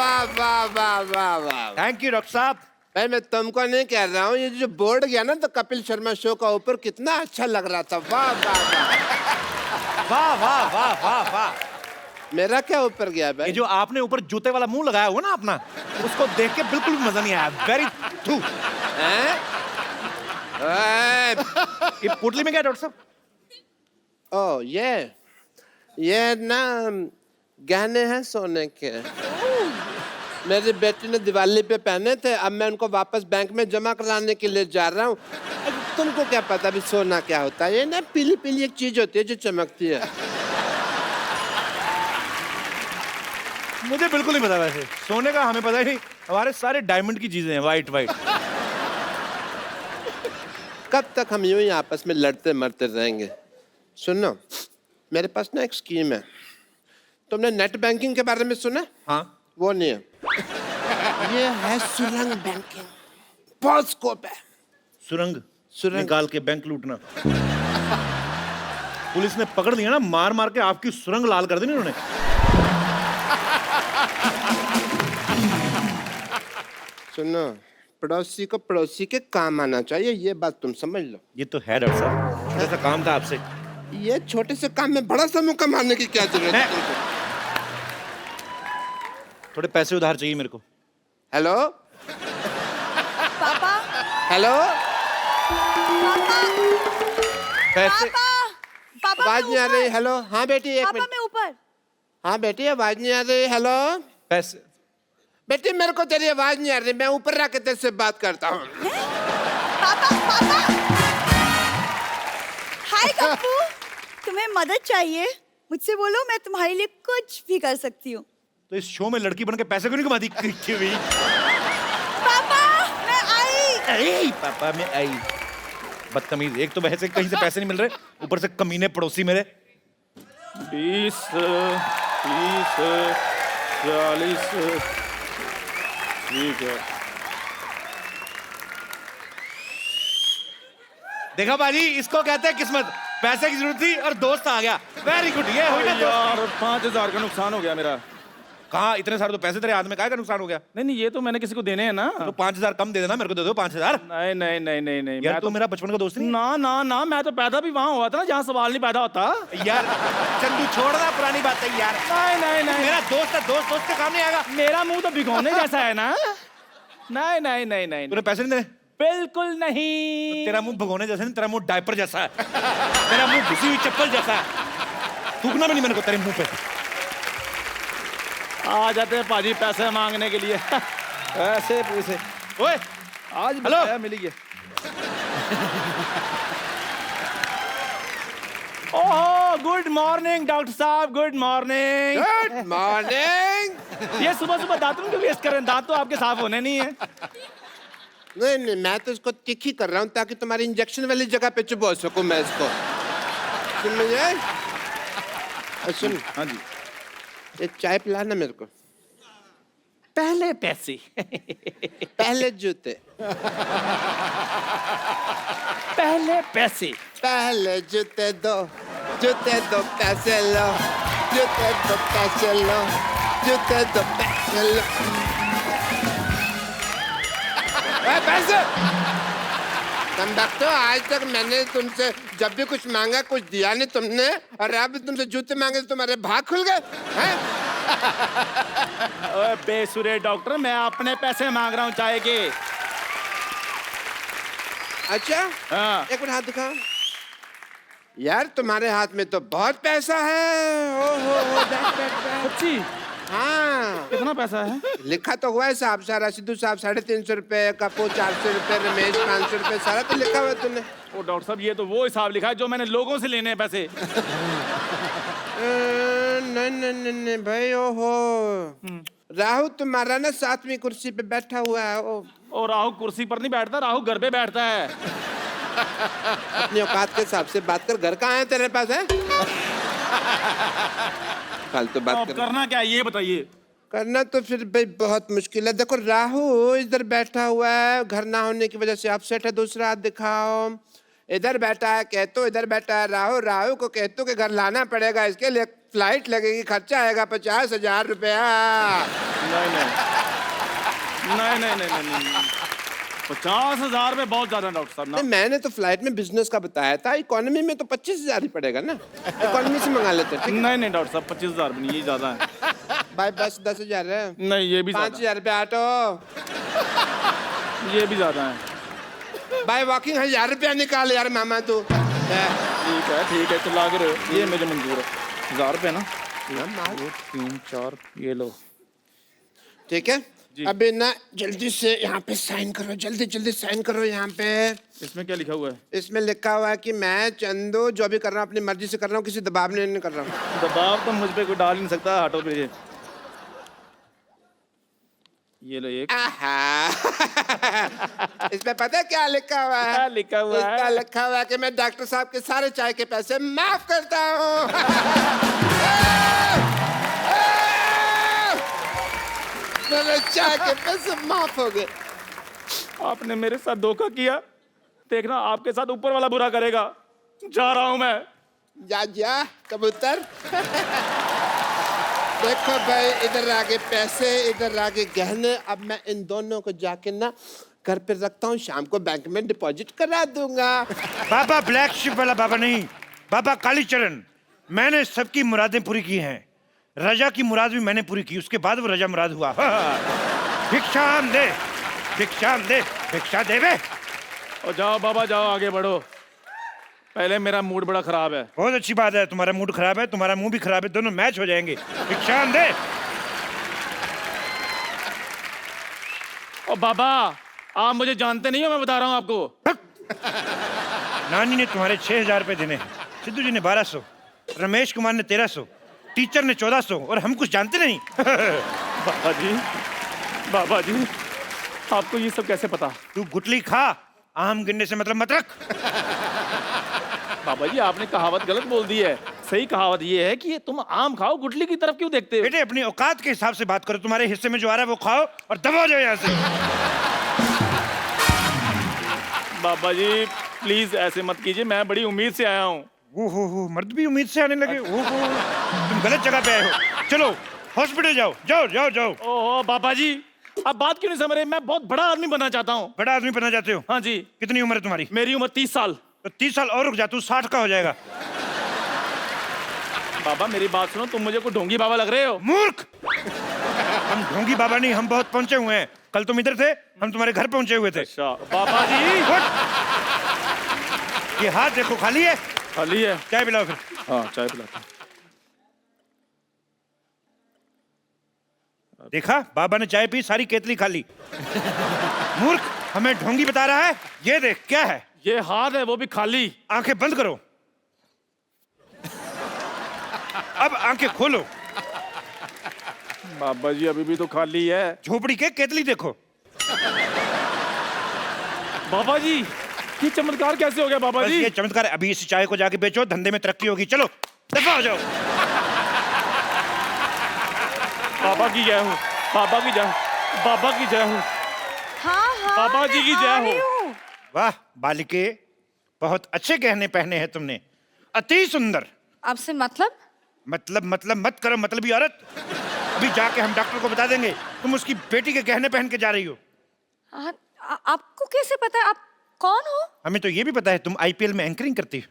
वाह वाह वाह वाह वाह। थैंक यू डॉक्टर साहब। भाई मैं तुमको नहीं कह रहा हूँ, ये जो बोर्ड गया ना तो कपिल शर्मा शो का ऊपर कितना अच्छा लग रहा था। वाह वाह वाह वाह वाह वाह वाह वाह। मेरा क्या ऊपर गया ये भाई? जो आपने ऊपर जूते वाला मुंह लगाया हुआ ना अपना, उसको देख के बिल्कुल भी मजा नहीं आया। वेरी थू। हैं? ये पुतली में क्या डॉक्टर साहब? ओ ये ना गहने हैं सोने के। मेरी बेटी ने दिवाली पे पहने थे, अब मैं उनको वापस बैंक में जमा कराने के लिए जा रहा हूँ। तुमको क्या पता अभी सोना क्या होता है? ये ना पीली पीली एक चीज होती है जो चमकती है। मुझे बिल्कुल नहीं पता। वैसे सोने का हमें पता ही नहीं, हमारे सारे डायमंड की चीजें हैं, वाइट वाइट। कब तक हम यूं ही आपस में लड़ते मरते रहेंगे? सुनो, मेरे पास ना एक स्कीम है। तुमने नेट बैंकिंग के बारे में सुना? हाँ। वो नहीं है, ये है सुरंग बैंकिंग। बहुत स्कोप है। सुरंग सुरंग निकाल के बैंक लूटना। पुलिस ने पकड़ लिया ना, मार मार के आपकी सुरंग लाल कर दी ना उन्होंने। सुनो, पड़ोसी को पड़ोसी के काम आना चाहिए, ये बात तुम समझ लो। ये तो है डॉक्टर साहब, ऐसा काम था आपसे। ये छोटे से काम में बड़ा समूह कमाने की क्या जरूरत है तुमको? थोड़े पैसे उधार चाहिए मेरे को। हेलो पापा, हेलो, पापा, पैसे पापा आवाज मैं नहीं आ ऊपर। रही। हेलो, हाँ बेटी एक पापा मिनट। मैं ऊपर। हाँ बेटी आवाज नहीं आ रही। हेलो पैसे बेटी, मेरे को तेरी आवाज नहीं आ रही, मैं ऊपर रह के तेरे से बात करता हूँ। पापा, पापा। हाय गप्पू, तुम्हें मदद चाहिए? मुझसे बोलो, मैं तुम्हारे लिए कुछ भी कर सकती हूँ। तो इस शो में लड़की बन के पैसे क्यों नहीं कमाती? पापा मैं आई। पापा में आई। बदतमीज, एक तो वैसे कहीं से पैसे नहीं मिल रहे, ऊपर से कमीने पड़ोसी मेरे। 20, 30, 40। ठीक है। देखा बाजी, इसको कहते हैं किस्मत। पैसे की जरूरत थी और दोस्त आ गया। Very good. ये हुई ना दोस्ती। यार 5000 का नुकसान हो गया मेरा। कहाँ इतने सारे तो पैसे तेरे हाथ में, काहे का नुकसान हो गया? नहीं नहीं, ये तो मैंने किसी को देने हैं ना। तो 5000 कम दे देना, मेरे को दे दो 5000। नहीं नहीं नहीं नहीं नहीं, यार मैं तू तो मेरा बचपन का दोस्त नहीं है? ना ना ना, मैं तो पैदा भी वहां हुआ था ना जहाँ सवाल नहीं पैदा होता। यार चंदू छोड़ना पुरानी बात है यार। नहीं नहीं नहीं, मेरा दोस्त है, दोस्त दोस्त के काम नहीं आएगा। मेरा मुंह तो भिगोने जैसा है ना। नहीं नहीं नहीं नहीं, तूने पैसे नहीं देने? बिल्कुल नहीं। तेरा मुंह भगोने जैसा नहीं, तेरा मुंह डायपर जैसा है। तेरा मुंह घुसी हुई चप्पल जैसा है। थूकना भी नहीं मेरे को तेरे मुंह पे। आ जाते हैं पाजी पैसे मांगने के लिए। ऐसे पैसे। ओए आज हेलो। मिल गया। ओह गुड मॉर्निंग डॉक्टर साहब, गुड मॉर्निंग। Good morning. ये सुबह सुबह दांतों क्यों वेस्ट कर रहे हैं? दांत तो आपके साफ होने नहीं है। नहीं नहीं, मैं तो इसको तिखी कर रहा हूँ ताकि तुम्हारी इंजेक्शन वाली जगह पे चुबो सकूं मैं इसको। सुन मुझे, सुन। हाँ जी। एक चाय पिलाना मेरे को। पहले पैसे। पहले जूते। पहले पैसे। पहले जूते दो पैसे लो। जूते दो पैसे लो। जूते दो पैसे लो। पैसे कंडक्टर, आज तक मैंने तुमसे जब भी कुछ मांगा कुछ दिया नहीं तुमने, और अब तुमसे जूते मांगे तो तुम्हारे भाग खुल गए हैं? ओए बेसुरे डॉक्टर, मैं अपने पैसे मांग रहा हूँ चाय के। अच्छा हाँ। एक मिनट हाथ दिखाओ। यार तुम्हारे हाथ में तो बहुत पैसा है। हो सच्ची? हाँ, कितना पैसा है? लिखा तो हुआ है साहब सारा। सिद्धू साहब 350 रुपए, कपूर 400 रुपए, रमेश 500 रुपए, सारा तो लिखा हुआ है तुमने। ओ डॉक्टर साहब, ये तो वो हिसाब लिखा है जो मैंने लोगों से लेने हैं पैसे। नहीं नहीं नहीं नहीं भाई, ओहो राहु तुम्हारा ना 7वीं कुर्सी पे बैठा हुआ है। और राहु कुर्सी पर नहीं बैठता, राहु घर पे बैठता है। अपनी औकात के हिसाब से बात कर। घर कहाँ है तेरे पास है? फालतू बात अब कर। करना क्या है ये बताइए। करना तो फिर भाई बहुत मुश्किल है। देखो राहु इधर बैठा हुआ है, घर ना होने की वजह से अपसेट है। दूसरा हाथ दिखाओ। इधर बैठा है केतु, इधर बैठा है राहु, राहु को केतु के घर लाना पड़ेगा, इसके लिए फ्लाइट लगेगी, खर्चा आएगा 50,000 रुपया। नहीं 50,000 में बहुत ज्यादा डॉक्टर साहब ना। मैंने तो फ्लाइट में बिजनेस का बताया था, इकोनॉमी में तो 25,000 ही पड़ेगा ना, इकोनॉमी से मंगा लेते हैं। नहीं डॉक्टर साहब 25,000 भी नहीं, ये ज्यादा है। भाई बस 10,000 है। नहीं ये भी 5,000 रुपया ऑटो। ये भी ज्यादा है भाई वॉकिंग 1,000 रुपया निकाल यार मामा तू। ठीक है तो लाग रहे हो, ये मुझे मंजूर है। 1,000 रुपये ना, 2 3 4 ये लो। ठीक है अभी ना जल्दी से यहाँ पे साइन करो, जल्दी साइन करो यहाँ पे। इसमें क्या लिखा हुआ है? इसमें लिखा हुआ है कि मैं चंदू जो भी कर रहा हूँ अपनी मर्जी से कर रहा हूँ, किसी दबाव में नहीं कर रहा हूँ। दबाव तो मुझ पे कोई डाल नहीं सकता, हटो भेजे। ये लो एक। इसमें पता है क्या लिखा हुआ है? क्या लिखा हुआ है? इसका लिखा हुआ है कि मैं डॉक्टर साहब के सारे चाय के पैसे माफ करता हूँ। मेरे चाय के पैसे माफ हो गए। आपने मेरे साथ धोखा किया, देखना आपके साथ ऊपर वाला बुरा करेगा। जा रहा हूं मैं। जा कबूतर। देखो भाई इधर आगे पैसे, इधर आगे गहने। अब मैं इन दोनों को जाके ना घर पे रखता हूँ, शाम को बैंक में डिपॉजिट करा दूंगा। बाबा ब्लैक शिप वाला बाबा नहीं, बाबा कालीचरण। मैंने सबकी मुरादें पूरी की हैं, रजा की मुराद भी मैंने पूरी की, उसके बाद वो रजा मुराद हुआ। भिक्षाम दे, भिक्षाम दे, भिक्षा दे बे। और जाओ बाबा जाओ, आगे बढ़ो। पहले मेरा मूड बड़ा खराब है। बहुत अच्छी बात है, तुम्हारा मूड खराब है, तुम्हारा मुंह भी खराब है, दोनों मैच हो जाएंगे। भिक्षाम दे। और बाबा आप मुझे जानते नहीं हो, मैं बता रहा हूँ आपको। नानी ने तुम्हारे 6,000 रुपए देने हैं, सिद्धू जी ने 1,200, रमेश कुमार ने 1,300, टीचर ने 1,400, और हम कुछ जानते नहीं। बाबा जी आपको ये सब कैसे पता? तू गुटली खा, आम गिनने से मतलब मत रख। बाबा जी आपने कहावत गलत बोल दी है। सही कहावत ये है कि ये तुम आम खाओ, गुटली की तरफ क्यों देखते हो? बेटे अपनी औकात के हिसाब से बात करो, तुम्हारे हिस्से में जो आ रहा है वो खाओ और दबा जाओ यहाँ से। बाबा जी प्लीज ऐसे मत कीजिए, मैं बड़ी उम्मीद से आया हूँ। ओहो मर्द भी उम्मीद से आने लगे। ओहो तुम गलत जगह पे आए हो, चलो हॉस्पिटल जाओ, जाओ जाओ जाओ। ओहो बाबा जी आप बात क्यों नहीं समझ रहे? मैं बहुत बड़ा आदमी बनना चाहता हूँ। बड़ा आदमी बनना चाहते हो? हाँ जी। कितनी उम्र है तुम्हारी? मेरी उम्र 30 साल। तो 30 साल और रुक जा, तू 60 का हो जाएगा। बाबा मेरी बात सुनो, तुम मुझे कोई ढोंगी बाबा लग रहे हो। मूर्ख, हम ढोंगी बाबा नहीं, हम बहुत पहुंचे हुए हैं। कल तुम इधर थे, हम तुम्हारे घर पहुंचे हुए थे। अच्छा बाबा जी। ये हाथ देखो खाली है। खाली है? चाय पिलाओ फिर। हाँ चाय पिलाता हूँ। देखा, बाबा ने चाय पी, सारी केतली खाली। मूर्ख, हमें ढोंगी बता रहा है। ये देख क्या है? ये हाथ है वो भी खाली। आंखें बंद करो, अब आंखें खोलो। बाबा जी अभी भी तो खाली है। झोपड़ी के केतली देखो। बाबा जी ये चमत्कार कैसे हो गया बाबा बस जी? ये चमत्कार। अभी इस चाय को जाके बेचो, धंधे में तरक्की होगी। चलो दफा हो जाओ। बाबा की जय हो, बाबा की जय, बाबा की जय हो। हाँ बाबा जी की जय हो। वाह बालिके, बहुत अच्छे गहने पहने हैं तुमने, अति सुंदर। आपसे मतलब मतलब मत करो मतलबी औरत। अभी जाके हम डॉक्टर को बता देंगे तुम उसकी बेटी के गहने पहन के जा रही हो। आपको कैसे पता है? आप कौन हो? हमें तो ये भी पता है तुम आईपीएल में एंकरिंग करती हो।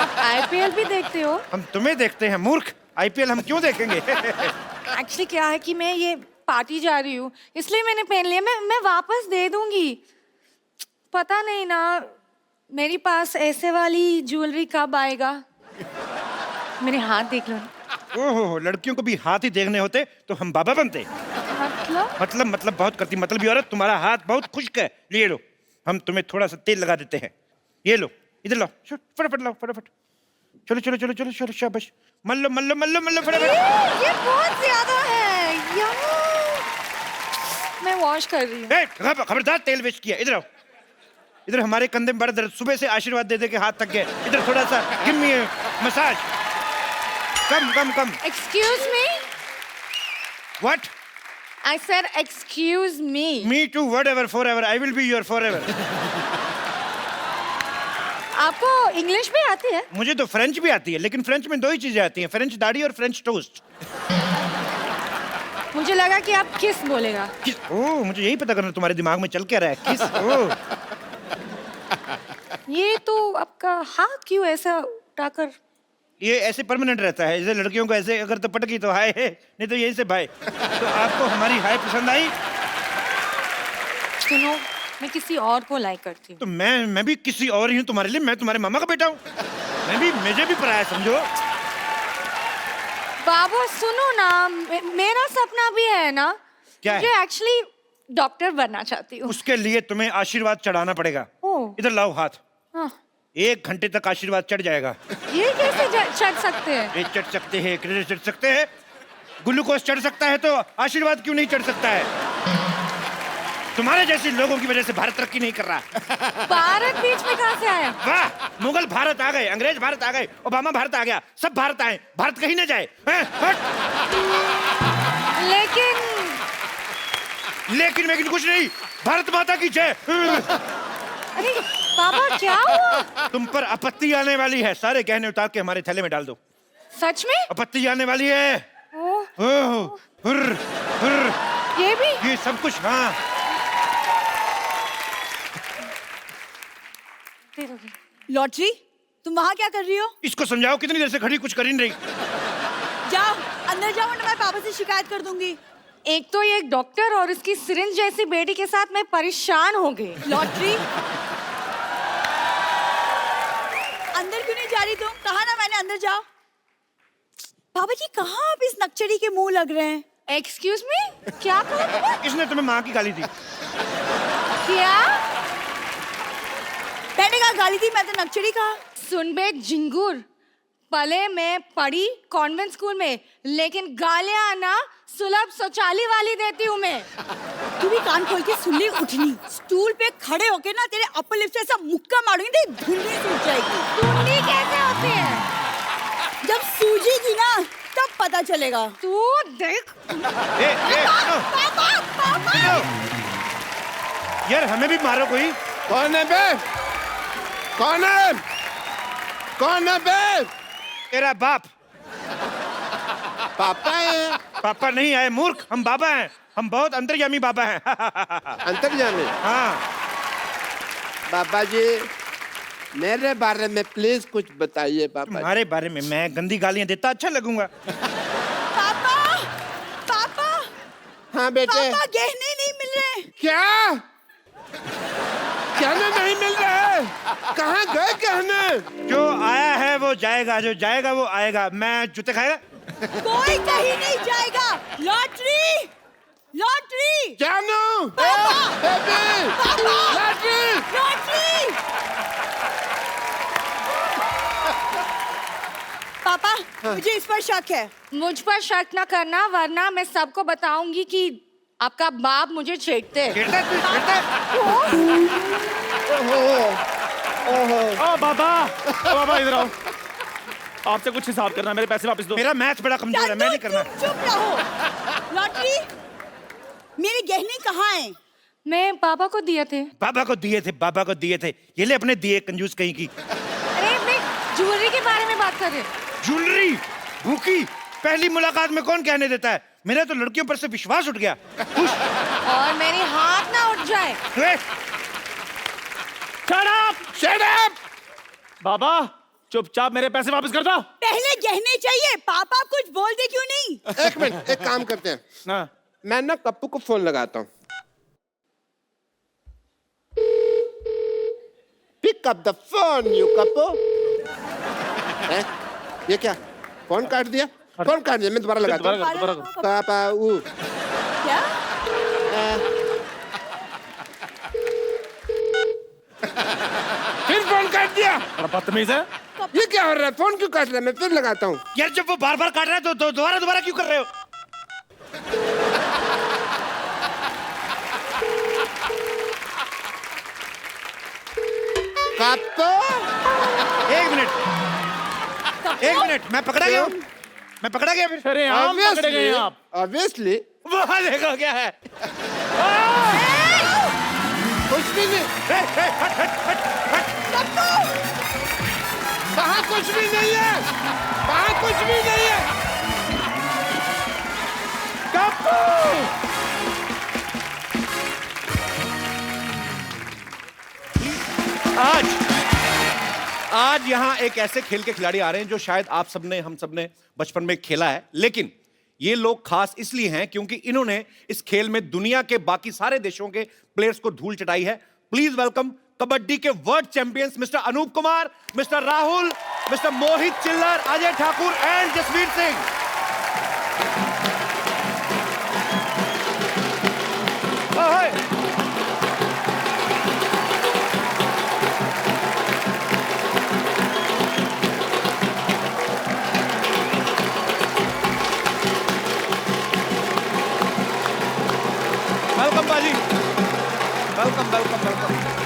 आप आईपीएल भी देखते हो? हम तुम्हें देखते हैं मूर्ख, आईपीएल हम क्यों देखेंगे? एक्चुअली क्या है कि मैं ये पार्टी जा रही हूँ, इसलिए मैंने पहन लिया। मैं वापस दे दूंगी। पता नहीं ना मेरे पास ऐसे वाली ज्वेलरी कब आएगा। मेरे हाथ देख लो। ओहो, लड़कियों को भी हाथ ही देखने होते तो हम बाबा बनते। मतलब बहुत करती मतलबी औरत। तुम्हारा हाथ बहुत खुश्क है, ये लो, हम तुम्हें थोड़ा सा तेल लगा देते हैं। ये लो, इधर लाओ, फटाफट लाओ, फटाफट। चलो चलो चलो चलो चलो, शाबाश। मल्लो मल्लो मल्लो मल्लो, फटाफट। ये बहुत ज्यादा है यार। मैं वॉश कर रही हूँ। खबरदार तेल वेस्ट किया। इधर आओ, इधर। हमारे कंधे में बड़ा दर्द, सुबह से आशीर्वाद दे दे के हाथ थक गए। इधर थोड़ा सा give me massage. Come. Excuse me? What? I said excuse me. Me too, whatever, forever. I will be your forever. आपको इंग्लिश भी आती है? मुझे तो फ्रेंच भी आती है, लेकिन फ्रेंच में 2 ही चीजें आती हैं, फ्रेंच दाढ़ी और फ्रेंच टोस्ट। मुझे लगा कि आप किस बोलेगा। किस? ओह, मुझे यही पता करना तुम्हारे दिमाग में चल क्या रहा है। किस? ओह, ये तो आपका हाथ क्यों ऐसा उठाकर? ये ऐसे परमानेंट रहता है, जैसे लड़कियों को ऐसे अगर तो पटकी तो हाय है, नहीं तो यहीं से बाय। तो आपको हमारी हाय पसंद आई? सुनो, मैं किसी और को लाइक करती हूँ। तो मैं भी किसी और ही हूँ तुम्हारे लिए। मैं तुम्हारे मामा का बेटा हूँ। मुझे भी पराया समझो। बाबू सुनो ना, मेरा सपना भी है ना। क्या है? मुझे एक्चुअली डॉक्टर बनना चाहती हूँ। उसके लिए तुम्हें आशीर्वाद चढ़ाना पड़ेगा। ओह। इधर लाओ हाथ। हाँ। 1 घंटे तक आशीर्वाद चढ़ जाएगा। ये कैसे चढ़ सकते हैं? ये चढ़ सकते हैं, क्रेडिट चढ़ सकते हैं, ग्लूकोज चढ़ सकता है, तो आशीर्वाद क्यों नहीं चढ़ सकता है? तुम्हारे जैसे लोगों की वजह से भारत तरक्की नहीं कर रहा। भारत बीच में कहाँ से आया? वाह, मुगल भारत आ गए, अंग्रेज भारत आ गए, ओबामा भारत आ गया, सब भारत आए, भारत कहीं ना जाए। हट। लेकिन कुछ नहीं, भारत माता की जय। अरे पापा क्या हुआ? तुम पर आपत्ति आने वाली है, सारे गहने उतार के हमारे थैले में डाल दो। सच में? आपत्ति आने वाली है। ओह। ओह, हुर्र, हुर्र, ये भी? ये सब कुछ। हाँ, लॉटरी, तुम वहाँ क्या कर रही हो? इसको समझाओ, कितनी देर से खड़ी, कुछ कर ही नहीं रही। जाओ अंदर जाओ, वरना मैं पापा से शिकायत कर दूंगी। एक तो ये डॉक्टर और इसकी सिरिंज जैसी बेटी के साथ मैं परेशान हो गई। लॉटरी, अंदर क्यों नहीं जा रही तुम? कहा ना मैंने अंदर जाओ। पापा जी कहाँ आप इस नक्चड़ी के मुंह लग रहे हैं? एक्सक्यूज मी, क्या कहा तुमने? इसने तुम्हें माँ की गाली दी। क्या? मैंने कहा गाली दी, मैं तो नक्चड़ी कहा। सुन बे झिंगुर, पले मैं पढ़ी कॉन्वेंट स्कूल में, लेकिन गालियां ना सुलभ शौचालय वाली देती हूँ मैं। तू भी कान खोल के सुन ली उठनी। स्टूल पे खड़े होके ना तेरे अपर लिप से ऐसा मुक्का मारूंगी, तेरी धुंडी सूज जाएगी। धुंडी कैसे होती है? जब सूझेगी ना तब पता चलेगा। तू देख। पापा, पापा। यार हमें भी मारो कोई। कौन है बे? कौन है? कौन है बे? तेरा बाप। पापा है? पापा नहीं आए मूर्ख, हम बाबा हैं, हम बहुत अंतर्यामी बाबा हैं। अंतर्यामी? हाँ। बाबा जी, मेरे बारे में प्लीज कुछ बताइए पापा जी। तुम्हारे बारे में मैं गंदी गालियां देता अच्छा लगूंगा। पापा, पापा, हाँ बेटे। पापा गहने नहीं मिल रहे। क्या? गहने नहीं मिल रहे? कहाँ गए गहने? जो आया है वो जाएगा, जो जाएगा वो आएगा। मैं जूते खाएगा? कोई कहीं नहीं जाएगा। Lottery, lottery. जानू, पापा, बेबी, पापा, लॉटरी। लॉटरी। पापा, मुझे इस पर शक है। मुझ पर शक न करना, वरना मैं सबको बताऊंगी कि आपका बाप मुझे छेड़ते हैं। छेड़ता है, तू छेड़ता है? ओ बाबा इधर आओ। आपसे कुछ हिसाब करना, मेरे पैसे वापस दो। मेरा मैथ बड़ा कमजोर है, मैं नहीं करना। चुप रहो। लॉटरी, मेरे गहने कहाँ हैं? मैं पापा को दिए थे। बाबा को दिए थे, बाबा को दिए थे। ये ले अपने दिए, कंजूस कहीं की। अरे मैं ज्वेलरी के बारे में बात कर रही हूँ। ज्वेलरी भूखी, पहली मुलाकात में कौन कहने देता है? मेरा तो लड़कियों पर से विश्वास उठ गया। और मेरे हाथ ना उठ जाए। Shut up! बाबा चुपचाप मेरे पैसे वापस कर दो। पहले गहने चाहिए। पापा कुछ बोलते क्यों नहीं? एक मिनट, एक काम करते हैं, ना मैं ना कप्पू को फोन लगाता हूँ। Pick up the phone, you Kappu. हैं? ये क्या? फोन काट दिया? फोन काट दिया, मैं दोबारा लगाता हूँ। दोबारा पापा ऊ। क्या? फिर फोन काट दिया। बड़ा बदतमीज है। ये क्या हो रहा है? फोन क्यों काट रहा है? मैं फिर लगाता हूँ। यार जब वो बार बार काट रहा है तो दोबारा क्यों कर रहे हो? कप्पू, एक मिनट, मैं पकड़ा गया हूँ। मैं पकड़ा गया फिर। अरे हम पकड़े गए हैं आप। ऑब्वियसली वहाँ देखो क्या है। कुछ भी नहीं। हट। वहां कुछ भी नहीं है, वहां कुछ भी नहीं है। कप्पू आज यहाँ एक ऐसे खेल के खिलाड़ी आ रहे हैं जो शायद आप सबने, हम सबने बचपन में खेला है, लेकिन ये लोग खास इसलिए हैं क्योंकि इन्होंने इस खेल में दुनिया के बाकी सारे देशों के प्लेयर्स को धूल चटाई है। प्लीज वेलकम कबड्डी के world champions mister Anup Kumar, mister Rahul, mister Mohit Chhillar, Ajay Thakur and Jasvir Singh. Welcome बाजी, वेलकम वेलकम वेलकम वेलकम।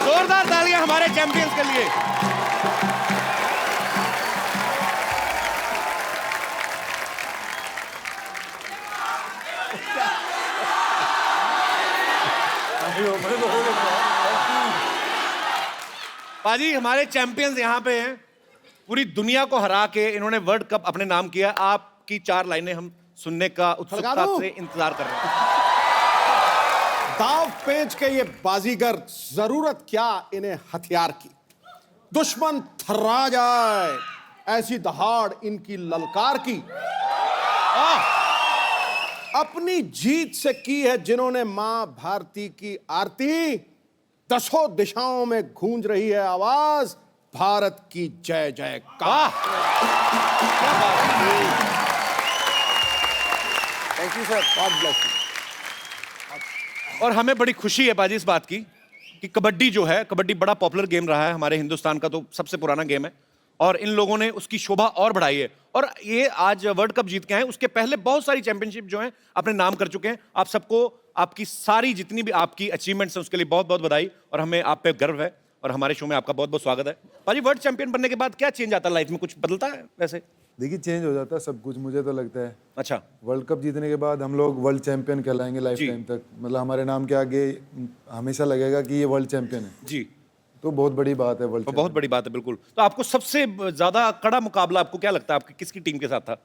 जोरदार तालियां हमारे चैंपियंस के लिए। बाजी हमारे चैंपियंस यहाँ पे हैं, पूरी दुनिया को हरा के इन्होंने वर्ल्ड कप अपने नाम किया। आपकी 4 लाइनें हम सुनने का उत्सुकता से इंतजार कर रहे हैं। दाव पेच के ये बाजीगर, जरूरत क्या इन्हें हथियार की, दुश्मन थर्रा जाए ऐसी दहाड़ इनकी ललकार की। अपनी जीत से की है जिन्होंने मां भारती की आरती, दसों दिशाओं में गूंज रही है आवाज भारत की जय जयकार। Thank you sir, God bless you. और हमें बड़ी खुशी है बाजी इस बात की कि कबड्डी जो है, कबड्डी बड़ा पॉपुलर गेम रहा है हमारे हिंदुस्तान का, तो सबसे पुराना गेम है और इन लोगों ने उसकी शोभा और बढ़ाई है। और ये आज वर्ल्ड कप जीत के हैं, उसके पहले बहुत सारी चैंपियनशिप जो हैं अपने नाम कर चुके हैं। आप सबको आपकी सारी जितनी भी आपकी अचीवमेंट्स हैं उसके लिए बहुत बहुत बधाई, और हमें आप पे गर्व है और हमारे शो में आपका बहुत बहुत स्वागत है। भाजी वर्ल्ड चैंपियन बनने के बाद क्या चेंज आता है लाइफ में, कुछ बदलता है वैसे? देखिए चेंज हो जाता है सब कुछ, मुझे तो लगता है। अच्छा, वर्ल्ड कप जीतने के बाद हम लोग वर्ल्ड चैंपियन कहलाएंगे लाइफ टाइम तक, मतलब हमारे नाम के आगे हमेशा लगेगा कि ये वर्ल्ड चैंपियन है जी, तो बहुत बड़ी बात है। वर्ल्ड तो बहुत बड़ी बात है, बिल्कुल। तो आपको सबसे ज्यादा कड़ा मुकाबला आपको क्या लगता है, आपकी किसकी टीम के साथ था?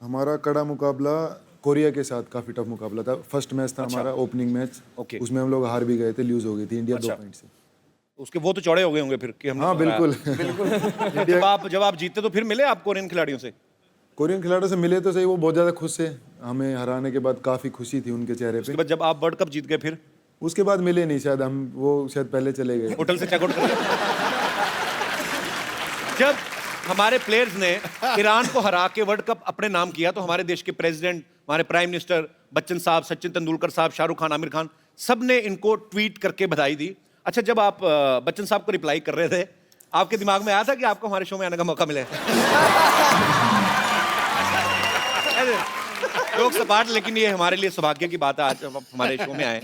हमारा कड़ा मुकाबला कोरिया के साथ काफी टफ मुकाबला था। फर्स्ट मैच था हमारा ओपनिंग मैच, ओके। उसमें हम लोग हार भी गए थे, लूज हो गई थी इंडिया 2 पॉइंट से। उसके वो तो चौड़े हो गए होंगे फिर कि हम। हाँ बिल्कुल जब आप जीते तो फिर मिले आप कोरियन खिलाड़ियों से? कोरियन खिलाड़ियों से मिले तो सही, वो बहुत ज्यादा खुश थे, हमें हराने के बाद काफी खुशी थी उनके चेहरे उसके पे। बाद जब आप वर्ल्ड कप जीत गए फिर? उसके बाद मिले नहीं, शायद हम, वो शायद पहले चले गए। होटल से चेकआउट कर जब हमारे प्लेयर्स ने ईरान को हरा के वर्ल्ड कप अपने नाम किया तो हमारे देश के प्रेसिडेंट, हमारे प्राइम मिनिस्टर बच्चन साहब, सचिन तेंदुलकर साहब, शाहरुख खान, आमिर खान, सब ने इनको ट्वीट करके बधाई दी। अच्छा, जब आप बच्चन साहब को रिप्लाई कर रहे थे, आपके दिमाग में आया था कि आपको हमारे शो में आने का मौका मिले? लोग सपाट, लेकिन ये हमारे लिए सौभाग्य की बात है आज आप हमारे शो में आए।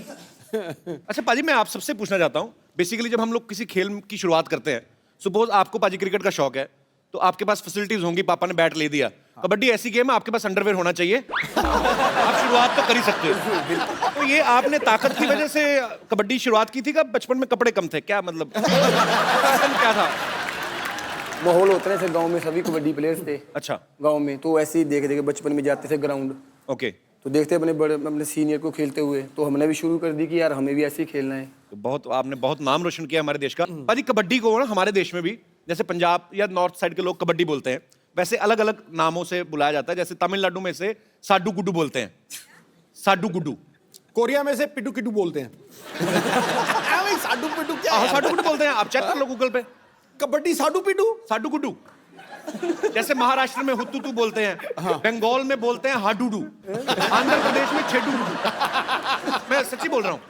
अच्छा पाजी, मैं आप सबसे पूछना चाहता हूँ, बेसिकली जब हम लोग किसी खेल की शुरुआत करते हैं, सपोज आपको पाजी क्रिकेट का शौक है, तो आपके पास फैसिलिटीज होंगी, पापा ने बैट ले दिया। कबड्डी ऐसी गेम है, आपके पास अंडरवेयर होना चाहिए, आप शुरुआत तो कर ही सकते हो। तो ये आपने ताकत की वजह से कबड्डी शुरुआत की थी का बचपन में कपड़े कम थे क्या, मतलब क्या था? माहौल होता है जैसे गांव में सभी कबड्डी प्लेयर्स थे। अच्छा, गांव में तो ऐसे ही देख देख बचपन में जाते थे ग्राउंड, ओके। तो देखते अपने सीनियर को खेलते हुए, तो हमने भी शुरू कर दी कि यार हमें भी ऐसे ही खेलना है। तो बहुत आपने बहुत नाम रोशन किया हमारे देश का। पाजी कबड्डी को ना हमारे देश में भी, जैसे पंजाब या नॉर्थ साइड के लोग कबड्डी बोलते हैं, वैसे अलग अलग नामों से बुलाया जाता है। जैसे तमिलनाडु में से साडू गुड्डू बोलते हैं, साडू गुड्डू। कोरिया में से पिटू किटू बोलते हैं। साडू पिटू क्या है? साडू गुड्डू बोलते हैं, आप चेक कर लो गूगल पे। कबड्डी साडू पिटू, साडू गुड्डू। जैसे महाराष्ट्र में हुत्तुतु बोलते हैं, बंगाल में बोलते हैं हाडूडू, आंध्र प्रदेश में छेडू। मैं सच्ची बोल रहा हूँ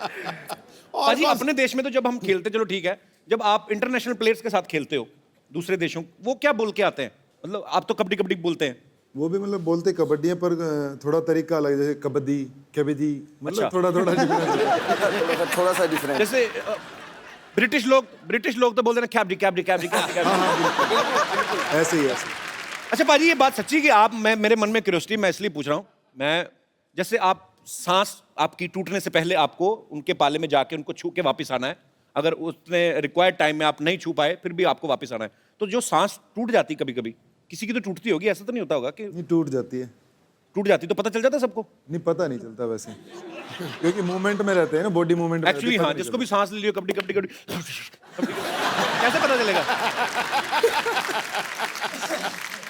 पाजी। अपने देश में तो जब हम खेलते, चलो ठीक है, जब आप इंटरनेशनल प्लेयर्स के साथ खेलते हो दूसरे देशों, वो क्या बोल के आते हैं? मतलब आप तो कबड्डी कबड्डी बोलते हैं, वो भी मतलब बोलते कबड्डी है, पर थोड़ा तरीका अलग है, जैसे कबड्डी कबड्डी, मतलब अच्छा। थोड़ा डिफरेंस। थोड़ा सा डिफरेंस। जैसे ब्रिटिश लोग तो बोलते हैं कैबडी कैबडी कैबडी कैबडी। ऐसे ही ऐसे। अच्छा पाजी, ये बात सच्ची कि आप, मैं मेरे मन में क्यूरियोसिटी, मैं इसलिए पूछ रहा हूँ, मैं जैसे आप सांस आपकी टूटने से पहले आपको उनके पाले में जाके उनको छू के वापस आना है। अगर उसने रिक्वायर्ड टाइम में आप नहीं छू पाए फिर भी आपको वापस आना है। तो जो सांस टूट जाती कभी कभी, किसी की तो टूटती होगी, ऐसा तो नहीं होता होगा कि नहीं टूट जाती है। टूट जाती तो पता चल जाता है सबको? नहीं पता नहीं चलता वैसे, क्योंकि मूवमेंट में रहते हैं ना, बॉडी मूवमेंट में एक्चुअली हाँ, जिसको भी सांस ले लियो कबड्डी कबड्डी कबड्डी कैसे पता चलेगा?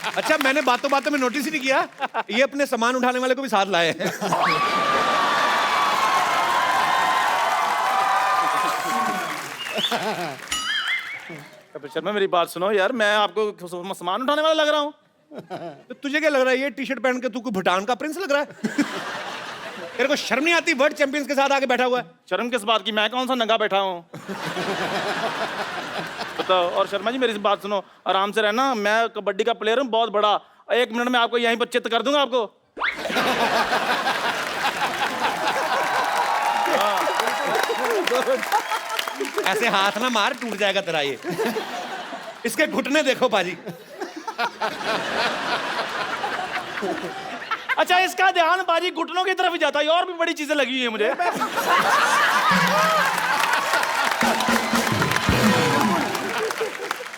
अच्छा, मैंने बातों बातों में नोटिस ही नहीं किया, ये अपने सामान उठाने वाले को भी साथ लाए हैं। कपिल शर्मा मेरी बात सुनो यार, मैं आपको सामान उठाने वाला लग रहा हूँ? तो तुझे क्या लग रहा है, ये टी शर्ट पहन के तू कोई भूटान का प्रिंस लग रहा है? तेरे को शर्म नहीं आती? वर्ल्ड चैंपियंस के साथ आके बैठा हुआ है। शर्म किस बात की, मैं कौन सा नंगा बैठा हूँ? बताओ। और शर्मा जी मेरी बात सुनो, आराम से रहना, मैं कबड्डी का प्लेयर हूँ बहुत बड़ा, 1 मिनट में आपको यहीं पर चित्त कर दूंगा आपको। ऐसे हाथ ना मार, टूट जाएगा तेरा ये। इसके घुटने देखो पाजी। अच्छा, इसका ध्यान बाजी घुटनों की तरफ ही जाता है, और भी बड़ी चीजें लगी हुई है मुझे।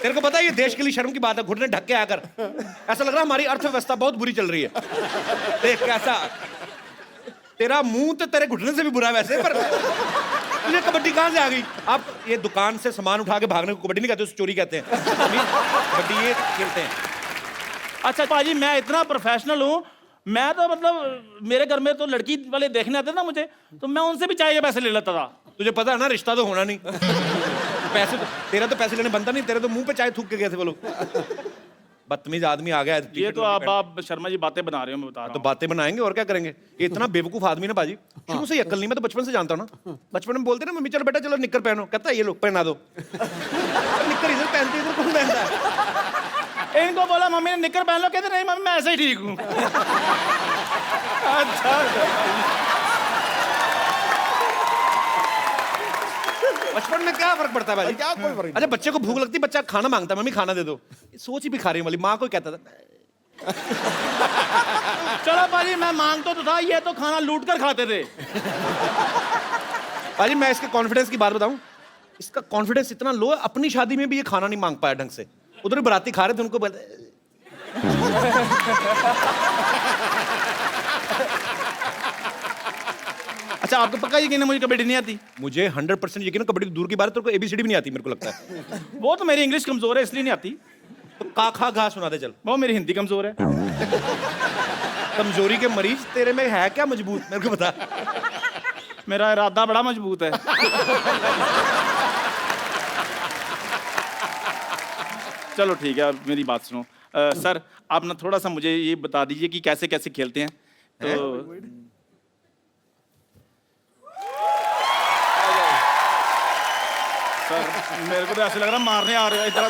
तेरे को पता है ये देश के लिए शर्म की बात है, घुटने ढक के आकर। ऐसा लग रहा है हमारी अर्थव्यवस्था बहुत बुरी चल रही है। देख कैसा, तेरा मुंह तो तेरे घुटने से भी बुरा है वैसे, पर तुझे कबड्डी कहां से आ गई? आप ये दुकान से सामान उठा के भागने को कबड्डी नहीं कहते, उसे चोरी कहते हैं। कबड्डी ये खेलते हैं। अच्छा पाजी, मैं इतना प्रोफेशनल हूँ, मैं तो मतलब मेरे घर में तो लड़की वाले देखने आते ना मुझे, तो मैं उनसे भी चाय के पैसे ले लेता था। तुझे पता है ना, रिश्ता तो होना नहीं। पैसे तो, तेरा तो पैसे लेने बनता नहीं, तेरे तो मुंह पे चाय थूक के गए थे वो लोग। बदतमीज आदमी आ गया। ये तो आप शर्मा जी बातें बना रहे हो, मैं बता रहा तो बातें बनाएंगे और क्या करेंगे। ये इतना बेवकूफ आदमी ना बाजी, शुरू से ही अक्ल नहीं। मैं तो बचपन से जानता हूँ ना, बचपन में बोलते ना मम्मी चलो बेटा चलो निक्कर पहनो, कहता है ये लोग पहना दो। निक्कर इधर पहनते, इधर कौन पहनता है? इनको बोला मम्मी ने निक्कर पहन लो, कहते नहीं मम्मी मैं ऐसे ही ठीक हूँ। अच्छा, बचपन में क्या फर्क पड़ता है भाई? क्या कोई फर्क अच्छा, बच्चे को भूख लगती है, बच्चा खाना मांगता है, मम्मी खाना दे दो। सोच ही भिखारी वाली माँ को कहता था। चलो पाजी, मैं मांगता तो था, ये तो खाना लूट कर खाते थे। भाजी मैं इसके कॉन्फिडेंस की बात बताऊं, इसका कॉन्फिडेंस इतना लो है, अपनी शादी में भी ये खाना नहीं मांग पाया ढंग से। उधर बराती खा रहे थे, उनको अच्छा, आपको पक्का यकीन है मुझे कबड्डी नहीं आती? मुझे 100% यकीन है, कबड्डी दूर की बात है, तेरे को एबीसीडी भी नहीं आती मेरे को लगता है। वो तो मेरी इंग्लिश कमजोर है इसलिए नहीं आती। तो का खा घा सुना दे चल। वो मेरी हिंदी कमजोर है। कमजोरी के मरीज तेरे में है क्या मजबूत, मेरे को बता। मेरा इरादा बड़ा मजबूत है। चलो ठीक है, अब मेरी बात सुनो। सर आप ना थोड़ा सा मुझे ये बता दीजिए कि कैसे कैसे खेलते हैं। तो सर मेरे को तो ऐसे लग रहा मारने आ रहे हो इतना।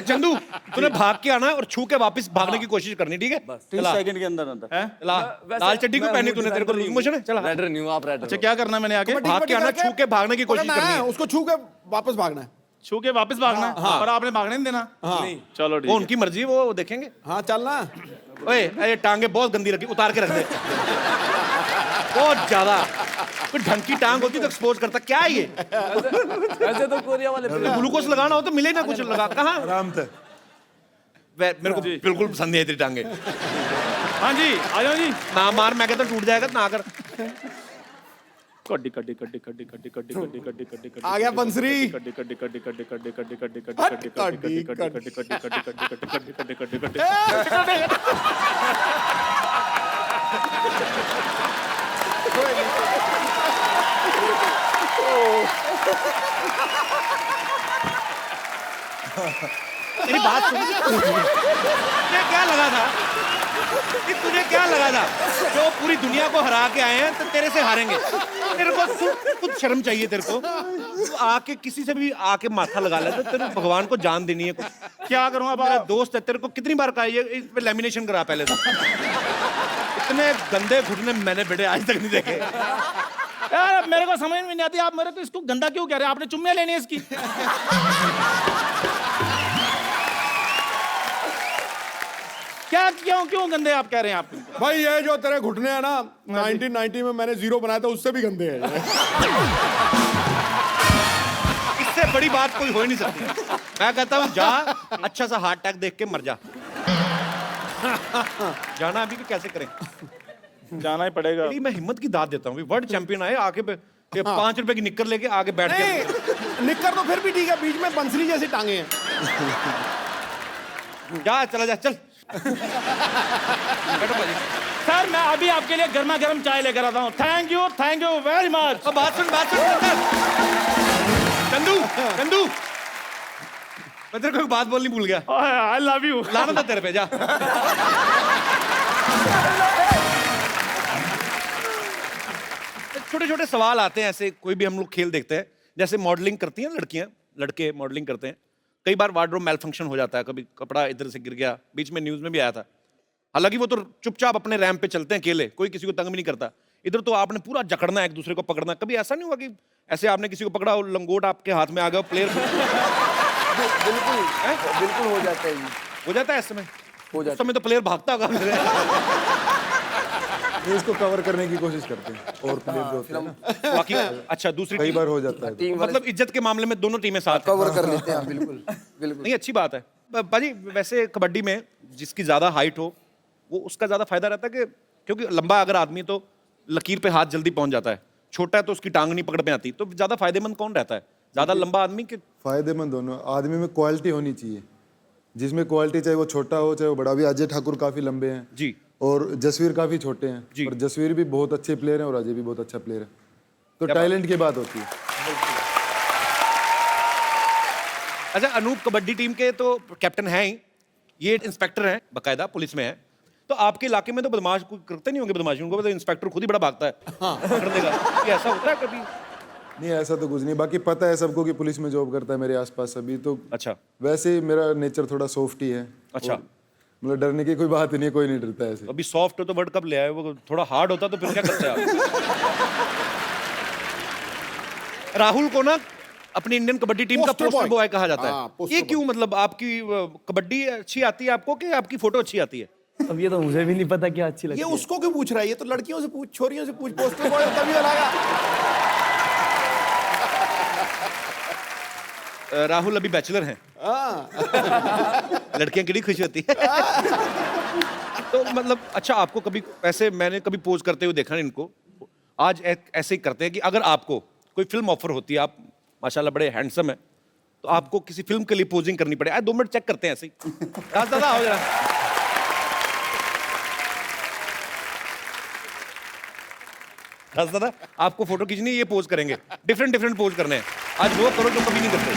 चंदू तूने भाग के आना है और छू के वापस भागने की कोशिश करनी, ठीक है? 30 सेकंड के अंदर अंदर। लाल चड्डी क्यों पहनी तूने, तेरे को लूज मोशन है? चला रेडर नहीं हूँ, आप रेडर। अच्छा, क्या करना है मैंने आगे? भाग के आना, छू के भागने की कोशिश करनी है। उसको छू के वापस भागना है। छू के वापस भागना है, पर आपने भागने नहीं देना। हाँ। चलो ठीक वो है। उनकी मर्जी, वो देखेंगे। हाँ चलना। ओए ये टांगे बहुत गंदी रखी, उतार के रख दे। बहुत ज्यादा कोई ढंग की टांग होती तो एक्सपोज करता। क्या है ये? ऐसे तो कोरिया वाले ग्लूकोज लगाना हो तो मिले ना कुछ, लगा कहाँ? आराम से। मेरे को बिल्कुल पसंद नहीं है तेरी टांगे। हाँ जी आ जाओ जी। ना मार, मैं कहता टूट जाएगा, ना कर। कड्डी कड्डी कड्डी कड्डी कड्डी कड्डी कड्डी कड्डी कड्डी कड्डी आ गया बंसरी। कड्डी कड्डी कड्डी कड्डी कड्डी कड्डी कड्डी कड्डी हट, कड्डी कड्डी, कड्डी कड्डी कड्डी। कड्डी कड्डी कड्डी कड्डी कड्डी कड्डी कड्डी मेरी बात सुन। तुझे क्या लगा था कि तुझे क्या लगा था जो पूरी दुनिया को हरा के आए हैं तो तेरे से हारेंगे? तेरे को कुछ शर्म चाहिए तेरे को। तू आके किसी से भी आके माथा लगा ले, तो तेरे भगवान को जान देनी है कुछ। क्या करूं अब? मेरा दोस्त है, तेरे को कितनी बार कहा ये इस पे लैमिनेशन करा पहले तो। इतने गंदे घुटने मैंने बेटे आज तक नहीं देखे। यार मेरे को समझ में नहीं आती, आप मेरे को इसको गंदा क्यों कह रहे हैं? आपने चुम्मे लेनी है इसकी? क्या क्यों क्यों गंदे आप कह रहे हैं? आप भाई ये जो तेरे घुटने हैं ना 1990 में मैंने 0 बनाया था उससे भी गंदे हैं ये। इससे बड़ी बात कोई हो ही नहीं सकती। मैं कहता हूँ जा, अच्छा सा हार्ट अटैक देख के मर जा। जाना अभी भी कैसे करें? जाना ही पड़ेगा। यही मैं हिम्मत की दाद देता हूँ। वर्ल्ड चैंपियन आए आके ये 5 रुपए की निक्कर लेके आगे बैठ के। निक्कर तो फिर भी ठीक है, बीच में बंसली जैसी टांगे हैं। जा, चला जा, चल। बैठो भाजी। सर मैं अभी आपके लिए गर्मा गर्म चाय लेकर आता हूँ। Thank you very much. बात सुन चंदू, चंदू, मैं तेरे को एक बात बोलनी भूल गया। I love you. लाना था तेरे पे, जा। छोटे छोटे सवाल आते हैं ऐसे, कोई भी हम लोग खेल देखते हैं, जैसे मॉडलिंग करती हैं लड़कियां, लड़के मॉडलिंग करते हैं, कई बार वार्डरोब मेल फंक्शन हो जाता है, कभी कपड़ा इधर से गिर गया, बीच में न्यूज में भी आया था। हालांकि वो तो चुपचाप अपने रैंप पे चलते हैं अकेले, कोई किसी को तंग भी नहीं करता। इधर तो आपने पूरा जकड़ना है, एक दूसरे को पकड़ना। कभी ऐसा नहीं हुआ कि ऐसे आपने किसी को पकड़ा और लंगोट आपके हाथ में आ गया, प्लेयर बिल्कुल हो जाता है जी। हो जाता है? इस समय हो जाता उस समय तो प्लेयर भागता होगा। ये इसको कवर करने की कोशिश करते हैं और प्लेयर जो होते हैं ना, बाकी अच्छा दूसरी कई टीम, बार हो जाता है। टीम वाले मतलब इज्जत के मामले में दोनों टीमें साथ हैं। कवर कर लेते हैं, बिल्कुल बिल्कुल। नहीं, अच्छी बात है। बाजी वैसे कबड्डी में जिसकी ज्यादा हाइट हो वो उसका ज्यादा फायदा रहता है कि क्योंकि लंबा अगर आदमी तो लकीर पे हाथ जल्दी पहुंच जाता है, छोटा है तो उसकी टांग नहीं पकड़ में आती, तो ज्यादा फायदेमंद कौन रहता है? ज्यादा लंबा आदमी के? फायदेमंद दोनों। आदमी में क्वालिटी होनी चाहिए, जिसमें क्वालिटी चाहे वो छोटा हो चाहे वो बड़ा। भी अजय ठाकुर काफी लंबे हैं जी, और जसवीर काफी छोटे हैं जी। और जसवीर भी बहुत अच्छे प्लेयर हैं और अजय भी बहुत अच्छा प्लेयर है। तो टैलेंट की बात होती है। अच्छा अनूप कबड्डी टीम के तो कैप्टन हैं ही, ये इंस्पेक्टर हैं, बाकायदा पुलिस में है। तो आपके इलाके में तो बदमाश कोई करते नहीं होंगे बदमाशी? उनको तो इंस्पेक्टर खुद ही बड़ा भागता है, पकड़ देगा। ये ऐसा होता है कभी? नहीं, ऐसा तो कुछ नहीं। बाकी पता है सबको कि पुलिस में जॉब करता है मेरे आसपास सभी, तो अच्छा वैसे ही मेरा नेचर थोड़ा सॉफ्ट ही है। अच्छा। और मतलब डरने की कोई बात ही नहीं है, कोई नहीं डरता है ऐसे। अभी सॉफ्ट हो तो वर्ल्ड कप ले आए, वो थोड़ा हार्ड होता तो फिर क्या करते हैं आप? राहुल को ना अपनी इंडियन कबड्डी टीम का पोस्टर पोस्टर बॉय बॉय कहा जाता हाँ, है। पोस्टर ये क्यों? मतलब आपकी कबड्डी अच्छी आती है आपको कि आपकी फोटो अच्छी आती है? अब ये तो मुझे भी नहीं पता क्या अच्छी लगती ये है। उसको क्यों पूछ रहा है? ये तो लड़कियों से पूछ, छोरियों से पूछ। पोस्टर बॉय तभी लगाया। राहुल अभी बैचलर हैं। लड़कियां कितनी खुश होती है। तो मतलब अच्छा, आपको कभी ऐसे मैंने कभी पोज करते हुए देखा नहीं इनको, आज ऐसे ही करते हैं कि अगर आपको कोई फिल्म ऑफर होती है, आप माशाल्लाह बड़े हैंडसम है, तो आपको किसी फिल्म के लिए पोजिंग करनी पड़े, 2 मिनट चेक करते हैं ऐसे ही। राज दादा आओ जरा। राज दादा आपको फोटो खींचनी है, ये पोज करेंगे, डिफरेंट पोज करने हैं। आज वो करो जो कभी नहीं करते।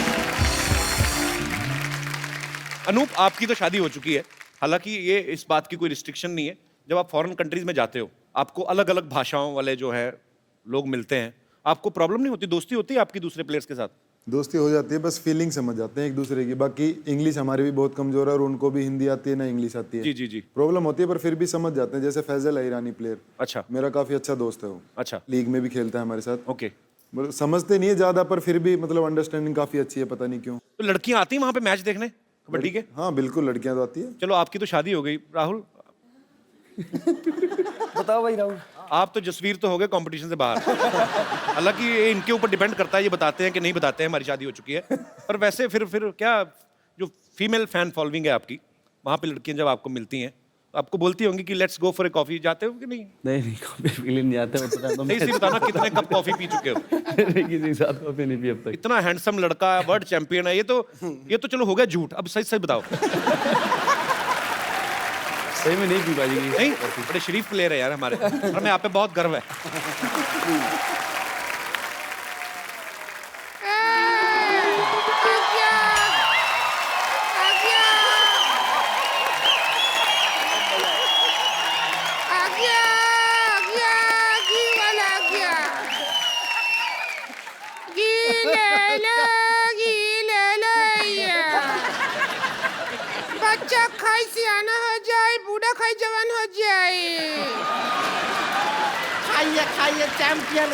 अनूप आपकी तो शादी हो चुकी है, हालांकि ये इस बात की कोई रिस्ट्रिक्शन नहीं है। जब आप फॉरेन कंट्रीज में जाते हो, आपको अलग अलग भाषाओं वाले जो है लोग मिलते हैं, आपको प्रॉब्लम नहीं होती? दोस्ती होती है आपकी दूसरे प्लेयर्स के साथ? दोस्ती हो जाती है, बस फीलिंग समझ जाते हैं एक दूसरे की। बाकी इंग्लिश हमारी भी बहुत कमजोर है और उनको भी हिंदी आती है ना इंग्लिश आती है। जी जी जी। प्रॉब्लम होती है पर फिर भी समझ जाते हैं। जैसे फैजल है ईरानी प्लेयर, अच्छा मेरा काफी अच्छा दोस्त है वो, अच्छा, लीग में भी खेलता है हमारे साथ। ओके। मतलब समझते नहीं है ज्यादा पर फिर भी मतलब अंडरस्टैंडिंग काफी अच्छी है, पता नहीं क्यों। तो लड़कियां आती हैं वहां पे मैच देखने कबड्डी के? हाँ बिल्कुल, लड़कियां तो आती है। चलो आपकी तो शादी हो गई, राहुल बताओ भाई राहुल। आप तो जसवीर तो हो गए कंपटीशन से बाहर। हालांकि ये इनके ऊपर डिपेंड करता है, ये बताते हैं कि नहीं बताते हैं हमारी शादी हो चुकी है। पर वैसे फिर क्या जो फीमेल फैन फॉलोइंग है आपकी, वहाँ पे लड़कियां जब आपको मिलती हैं तो आपको बोलती होंगी कि let's go for a coffee, जाते हो कि नहीं? नहीं कॉफी पी नहीं जाते हो। नहीं सी बताना कितने कप कॉफी पी चुके हो? किसी के साथ कॉफी नहीं पी अब तक। इतना हैंडसम लड़का है, वर्ल्ड चैंपियन है, ये तो चलो हो गया झूठ। अब सच सच बताओ। सही में नहीं पी पाजी। नहीं, बड़े शरीफ प्लेयर है यार हमारे, और हमें आप पे बहुत गर्व है। बच्चा खाई सियाना हो जाए, बूढ़ा खाई जवान हो जाए। खाइए खाइए चैंपियन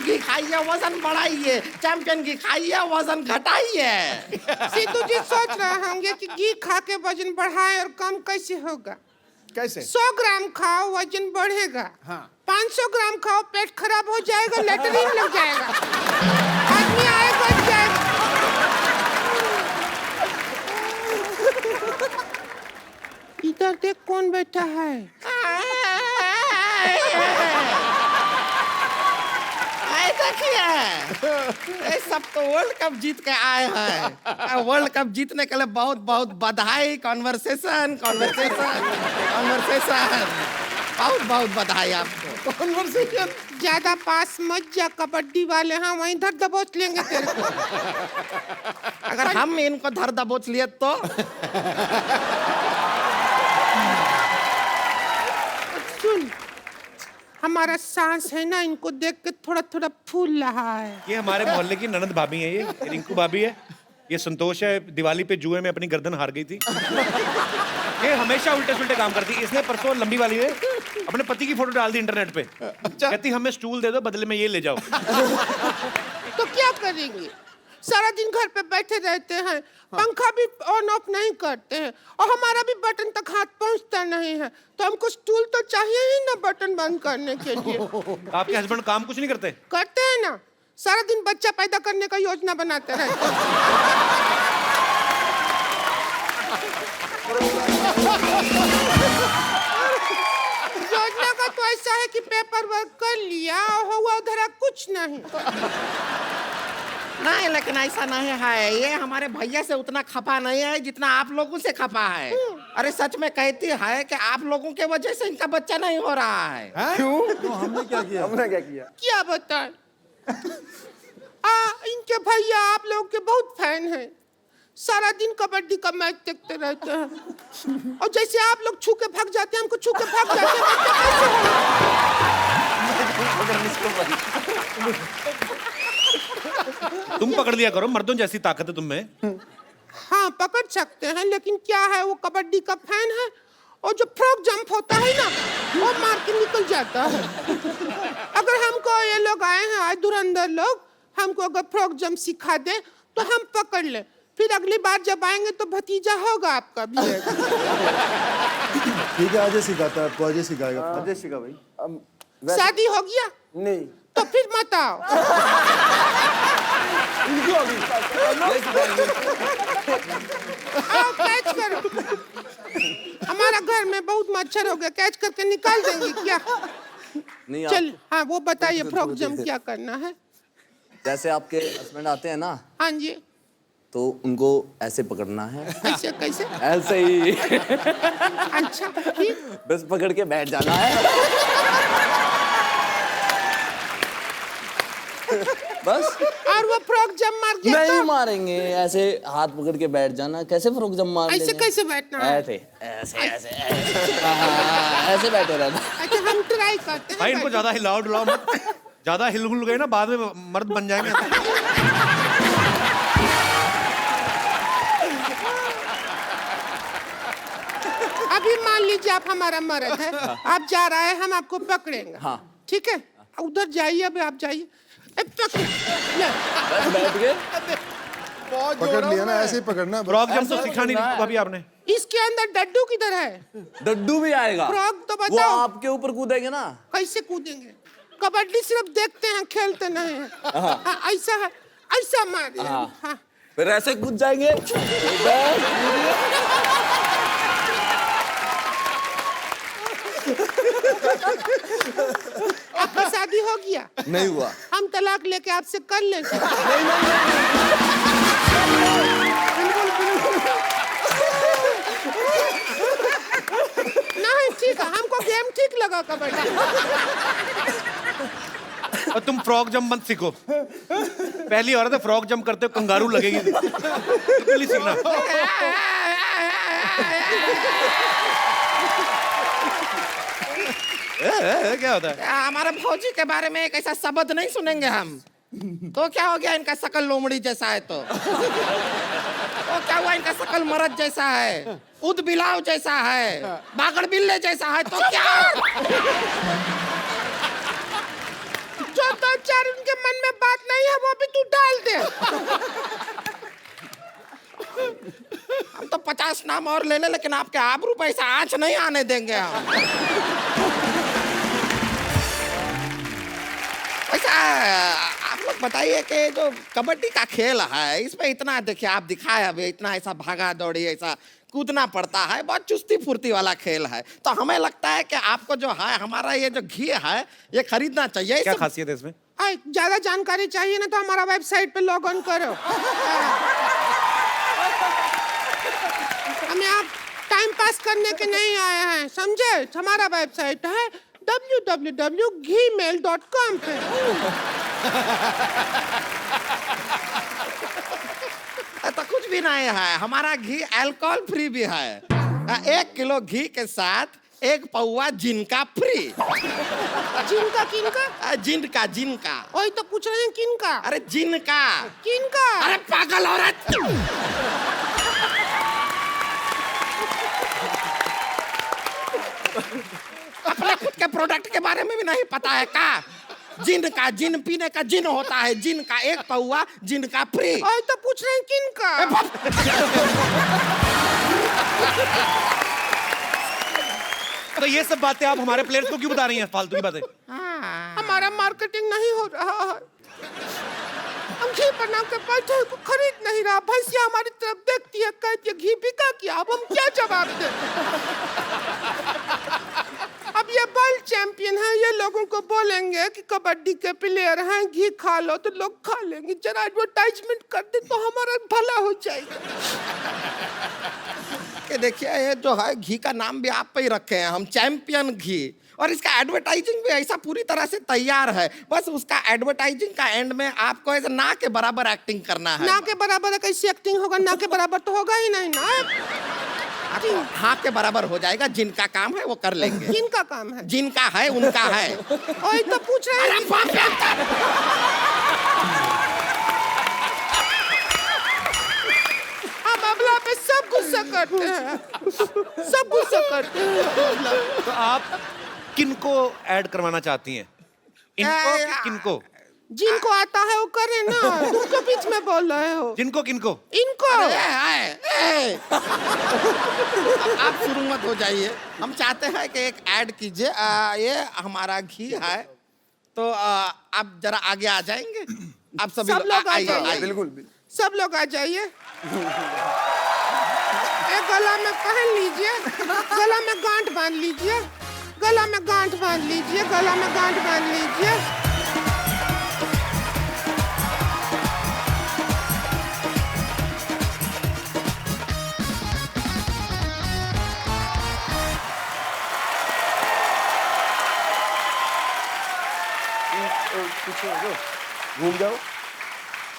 घी खाइए, वजन बढ़ाइए। चैंपियन घी खाइए, वजन घटाइए। सिद्धू जी सोच रहे होंगे कि घी खा के वजन बढ़ाए और कम कैसे होगा। कैसे? 100 ग्राम खाओ वजन बढ़ेगा। हाँ। 500 ग्राम खाओ पेट खराब हो जाएगा, लेटरिन लग जाएगा, आदमी आएगा जाएगा। इधर देख कौन बैठा है। ऐसा किया है। सब तो वर्ल्ड कप जीत के आए हैं। वर्ल्ड कप जीतने के लिए बहुत बहुत बधाई। कॉन्वर्सेशन बहुत बहुत बधाई आपको। कॉन्वर्सेशन ज्यादा पास मत जा, कबड्डी वाले हैं वहीं धर दबोच लेंगे तेरे को। अगर हम इनको धर दबोच लिए तो सुन, हमारा सांस है ना, इनको देख के थोड़ा थोड़ा फूल रहा है। ये हमारे मोहल्ले की ननद भाभी है, ये रिंकू भाभी है। ये संतोष है, दिवाली पे जुए में अपनी गर्दन हार गई थी। ये हमेशा उल्टे सुल्टे काम करती है। इसने परसों लंबी वाली ने अपने पति की फोटो डाल दी इंटरनेट पे। कहती हमें स्टूल दे दो, बदले में ये ले जाओ। तो क्या करेंगे? सारा दिन घर पे बैठे रहते हैं, पंखा भी ऑन ऑफ नहीं करते हैं, और हमारा भी बटन तक हाथ पहुंचता नहीं है, तो हमको स्टूल तो चाहिए ही ना बटन बंद करने के लिए। आपके हस्बैंड काम कुछ नहीं करते? करते हैं ना, सारा दिन बच्चा पैदा करने का योजना बनाते रहते हैं। योजना का तो ऐसा है कि पेपर वर्क कर लिया, हुआ उधर कुछ नहीं। नहीं, लेकिन ऐसा नहीं है। ये हमारे भैया से उतना खपा नहीं है जितना आप लोगों से खपा है। अरे सच में कहती है कि आप लोगों के वजह से इनका बच्चा नहीं हो रहा है। क्यों? तो हमने क्या किया? हमने क्या किया? क्या बताएं? इनके भैया आप लोगों के बहुत फैन हैं, सारा दिन कबड्डी का मैच देखते रहते हैं, और जैसे आप लोग छू के भाग जाते हैं, हमको छू के भाग जाते हैं। तुम पकड़ लिया करो, मर्दों जैसी ताकत है तुम में। हाँ, पकड़ सकते हैं, लेकिन क्या है, वो कबड्डी का फैन है, और जो फ्रॉक जंप होता है ना, वो मार के निकल जाता है। अगर हमको ये लोग आए हैं आज धुरंधर लोग, हमको अगर फ्रॉक जंप सिखा दे तो हम पकड़ ले, फिर अगली बार जब आएंगे तो भतीजा होगा आपका भी। ठीक है, अजय सिखाता है आपको, अजय सिखाएगा। अजय सिखा भाई। शादी हो गया नहीं। तो फिर मत आओ। आओ कैच करो। हमारा घर में बहुत मच्छर हो गया, कैच करके निकाल देंगे क्या? नहीं चल, हाँ वो बताइए फ्रॉक जंप क्या करना है? जैसे आपके हस्बैंड आते हैं ना, हाँ जी। तो उनको ऐसे पकड़ना है। कैसे कैसे? ऐसे ही। अच्छा ठीक। बस पकड़ के बैठ जाना है। बस। और वो फ्रॉक जंप मार गया नहीं तो? मारेंगे, ऐसे हाथ पकड़ के बैठ जाना। कैसे फ्रॉक जंप मार ऐसे कैसे बैठना है? ऐसे ऐसे ऐसे ऐसे बैठे रहना। अच्छा हम ट्राई करते हैं। भाई इनको ज्यादा हिलाओ डुलाओ मत। ज्यादा हिल गए ना, बाद में मर्द बन जाएंगे। अभी मान लीजिए आप हमारा मर्द है, आप जा रहे हैं, हम आपको पकड़ेंगे। हाँ। ठीक है, उधर जाइए, अभी आप जाइए। बस बैठ गए। पकड़ लिया ना, ऐसे ही पकड़ना। फ्रॉक जंप तो सिखा नहीं अभी आपने। इसके अंदर डड्डू किधर है? डड्डू भी आएगा। फ्रॉक तो वो बताओ। आपके ऊपर कूदेंगे ना। कैसे कूदेंगे? कबड्डी सिर्फ देखते हैं, खेलते नहीं हैं। हाँ, ऐसा है, ऐसा मारिए। हाँ। फिर ऐसे कूद जाएंगे। आपकी शादी हो गया? नहीं हुआ। हम तलाक लेके आपसे कर लेंगे। नहीं ठीक है, हमको गेम ठीक लगा कबड्डी। और तुम फ्रॉक जंप मत सीखो। पहली औरत है फ्रॉक जंप करते हो कंगारू लगेगी। बिल्कुल नहीं सीखना। क्या होता है? हमारे फौजी के बारे में एक ऐसा शब्द नहीं सुनेंगे हम। तो क्या हो गया, इनका शकल लोमड़ी जैसा है तो क्या हुआ, इनका शकल मरद जैसा है, उद बिलाव जैसा है, बागड़ बिल्ले जैसा है, तो क्या? जो दो चार उनके मन में बात नहीं है वो भी तू डाल दे। हम तो 50 नाम और ले लें, लेकिन आपके आबरू पे ऐसा आँच नहीं आने देंगे हम। वैसा आप लोग बताइए कि जो कबड्डी का खेल है, इसमें इतना देखिए आप दिखाए अभी, इतना ऐसा भागा दौड़ी, ऐसा कूदना पड़ता है, बहुत चुस्ती फुर्ती वाला खेल है। तो हमें लगता है कि आपको जो है हमारा ये जो घी है ये खरीदना चाहिए। क्या खासियत है इसमें? ज्यादा जानकारी चाहिए ना तो हमारा वेबसाइट पे लॉग ऑन करो। हमें आप टाइम पास करने के नहीं आए हैं, समझे? हमारा वेबसाइट है www.gmail.com पे। तो कुछ भी नहीं है, हमारा घी अल्कोहल फ्री भी है। 1 किलो घी के साथ 1 पौवा जिनका फ्री। जिनका किनका? जिनका जिनका। वही तो पूछ रहे हैं किनका? अरे जिनका। किनका? अरे पागल औरत। अपने खुद के प्रोडक्ट के बारे में भी नहीं पता है का? जिन का, जिन पीने का जिन होता है, जिन का 1 पौवा जिन का फ्री। तो पूछ रहे हैं किनका? तो ये सब बातें आप हमारे प्लेयर्स को क्यों बता रही हैं, फालतू की बातें? हमारा मार्केटिंग नहीं हो रहा है। हम घी बना के बैठे, को खरीद नहीं रहा। भैंसिया हमारी तरफ देखती है, कहती है घी बिका क्या? अब हम क्या जवाब दें? अब ये वर्ल्ड चैंपियन है, ये लोगों को बोलेंगे कि कबड्डी के प्लेयर हैं, घी खा लो, तो लोग खा लेंगे। जरा एडवर्टाइजमेंट कर दे तो हमारा भला हो जाएगा। कि देखिए ये जो है घी का नाम भी आप पे ही रखे हैं हम, चैंपियन घी, और इसका एडवर्टाइजिंग भी ऐसा पूरी तरह से तैयार है। बस उसका एडवर्टाइजिंग का एंड में आपको ऐसा ना के बराबर एक्टिंग करना है। ना के बराबर कैसी एक्टिंग होगा? ना के बराबर तो होगा ही नहीं ना। हाँ के बराबर हो जाएगा। जिनका काम है वो कर लेंगे। जिनका काम है? जिनका है उनका है। वही तो पूछ रहे हैं। हम अबला पे सब गुस्सा करते हैं, सब गुस्सा करते हैं। तो आप किनको ऐड करवाना चाहती हैं, इनको कि किनको? जिनको आता है वो करे ना, तुम तो बीच में बोल रहे हो। जिनको किनको? इनको। आप शुरू मत हो जाइए, हम चाहते हैं कि एक ऐड कीजिए। ये हमारा घी है, तो आप जरा आगे आ जाएंगे। आप सभी लोग आ जाइए। बिल्कुल। सब लोग आ जाइए। एक गला में पहन लीजिए, गला में गांठ बांध लीजिए, गला में गांठ बांध लीजिए, गला में गांठ बांध लीजिए। घूम जाओ।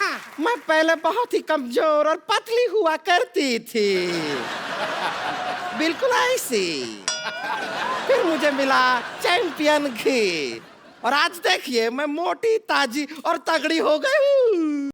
हाँ, मैं पहले बहुत ही कमजोर और पतली हुआ करती थी, बिल्कुल ऐसी। फिर मुझे मिला चैंपियन घी, और आज देखिए मैं मोटी, ताजी और तगड़ी हो गई हूँ।